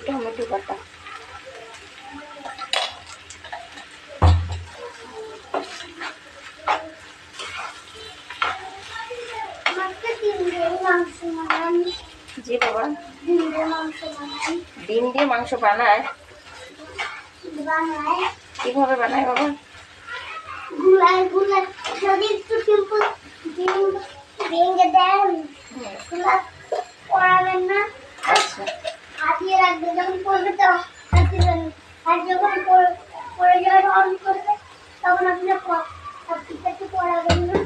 Tomato বাটা। জি বাবা, ডিম দিয়ে মাংস বানায়? কিভাবে বানায় বাবা? তখন আপনি পড়াবেন না,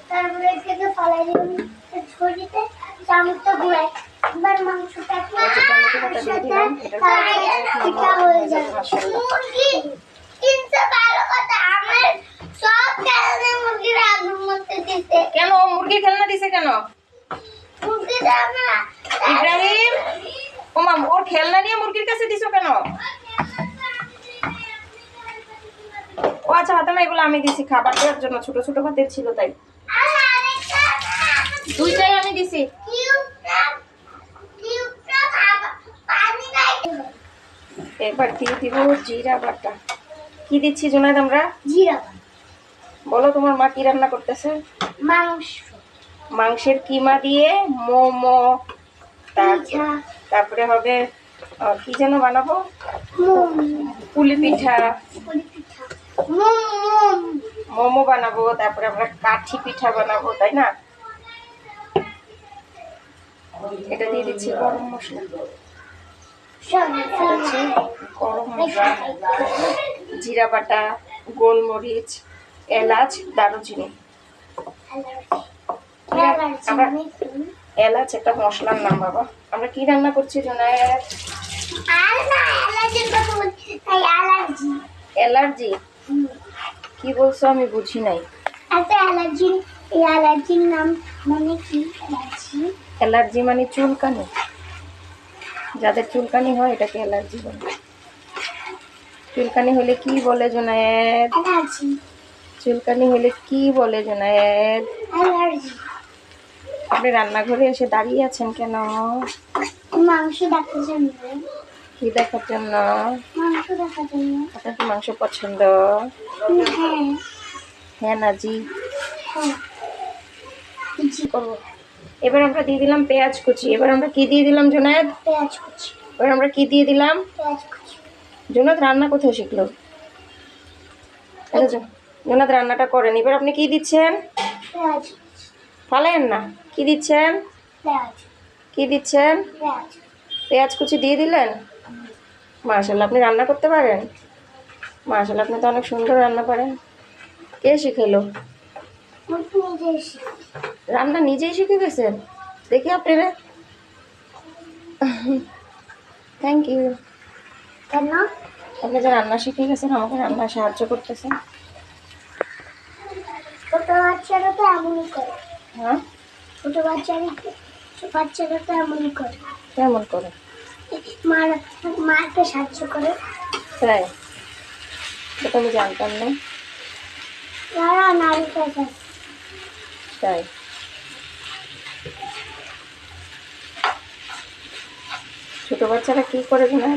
তারপরে এটাকে ফলাই দেবেন ছড়িতে চামচটা ঘুরায়। এবার মাংসটা হয়ে যাবে। সব খেলনা মুরগির আগুন মধ্যে দিতে। কেন মুরগি খেলনা দিছে কেন? মুরগি দাও না ইব্রাহিম, ওমা ওর খেলনা নিয়ে মুরগির কাছে দিছো কেন? ও আচ্ছা, হাতে না, এগুলো আমি দিছি খাবার দেওয়ার জন্য, ছোট ছোট ভাতের ছিল তাই। দুইটাই আমি দিছি। এবার দিয়ে দিব জিরা বাটা। কি দিচ্ছি জোনায়েদ আমরা? জিরা। বলো তোমার মা কি রান্না করতেছে? মাংস। মাংসের কিমা দিয়ে মোমো, তারপরে হবে কি যেন বানাবো, পুলি পিঠা, মোমো বানাবো, তারপরে আমরা কাঠি পিঠা বানাবো, তাই না? এটা দিয়ে দিচ্ছি গরম মশলা, গরম মশলা, জিরা বাটা, গোলমরিচ, এলাচ, দারুচিনি। এলাচ একটা মশলার নাম বাবা। আমরা কি রান্না করছি জোনায়েদ? অ্যালার্জি? কি বলছো আমি বুঝি নাই। অ্যালার্জির নাম মানে কি? অ্যালার্জি মানে চুলকানি। যাদের চুলকানি হয় এটাকে অ্যালার্জি বলে। চুলকানি হলে কি বলে জোনায়েদ? চুলকানি হলে কি বলে জোনায়েদ? আপনি রান্নাঘরে এসে দাঁড়িয়ে আছেন কেন? মাংস দেখার জন্য। কি দেখার জন্য? মাংস দেখার জন্য। আপনার কি মাংস পছন্দ? হ্যাঁ। হ্যাঁ না জি? হ্যাঁ। করবো। এবার আমরা দিয়ে দিলাম পেঁয়াজ কুচি। এবার আমরা কি দিয়ে দিলাম জোনায়েদ? পেঁয়াজ কুচি। এবার আমরা কি দিয়ে দিলাম? পেঁয়াজ কুচি। জোনায়েদ রান্না কোথায় শিখলো? জোনায়েদ রান্নাটা করেন। এবার আপনি কি দিচ্ছেন? পেঁয়াজ। ফালেন না। কি দিচ্ছেন? পেঁয়াজ। কি দিচ্ছেন? পেঁয়াজ। পেঁয়াজ কুচি দিয়ে দিলেন। মাশাআল্লাহ, আপনি রান্না করতে পারেন? মাশাআল্লাহ, আপনি তো অনেক সুন্দর রান্না পারেন। কে শিখাইলো? রান্না নিজেই শিখে গেছেন? দেখি আপনারা। Thank you. কেন? আপনি যে রান্না শিখে গেছেন, আমাকে রান্না সাহায্য করতেছেন। ছোট বাচ্চারা তো এমনই করে। হ্যাঁ, ছোট বাচ্চারা তো এমনই করে। কেমন করে? মাকে সাহায্য করে। তাই? এটা আমি জানতাম না। তাই? ছোট বাচ্চারা কি করে না?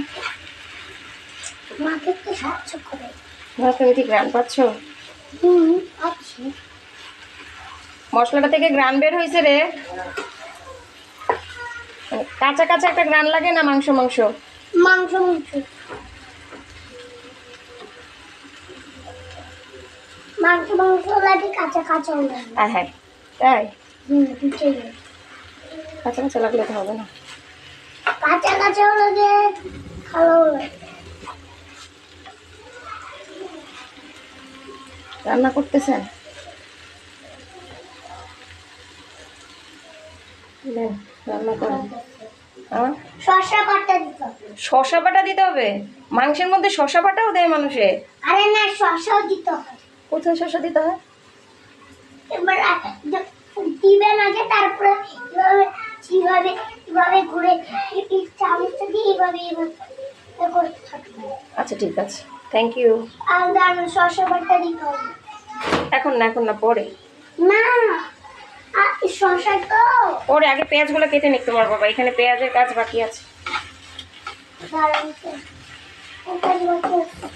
মাকে তো সাহায্য করে। তুমি কি গ্রান পাচ্ছ? আচ্ছা। মশলাটা থেকে গ্রান বের হয়েছে রে। কাঁচা কাঁচা একটা গ্রান লাগে না? মাংস মাংস মাংস মাংস মাংস লাগে, কাঁচা কাঁচা লাগে। হ্যাঁ, তাই? দুটোই। কাঁচা কাঁচা লাগলে তো হবে না। কাঁচা কাঁচা লাগে, ভালো লাগে। রান্না করতেছেন? রান্না করেন। শসা বাটা দিতে হবে। শসা বাটা দিতে হবে? মাংসের মধ্যে শসা বাটাও দেয় মানুষে? আরে না, শসাও দিতে হয়। কোথায় শসা দিতে হয়? এবার দিবেন আগে, তারপরে এভাবে ঘুরে চামচটা দিয়ে এভাবে করতে থাকবে। আচ্ছা ঠিক আছে, থ্যাংক ইউ। আর শসা বাটা দিতে হবে। এখন না, পরে। না, শসা তো পরে। আগে পেঁয়াজগুলো কেটে নিক তোমার বাবা, এখানে পেঁয়াজের কাজ বাকি আছে। দাঁড়ান, ওখানে বাকি আছে।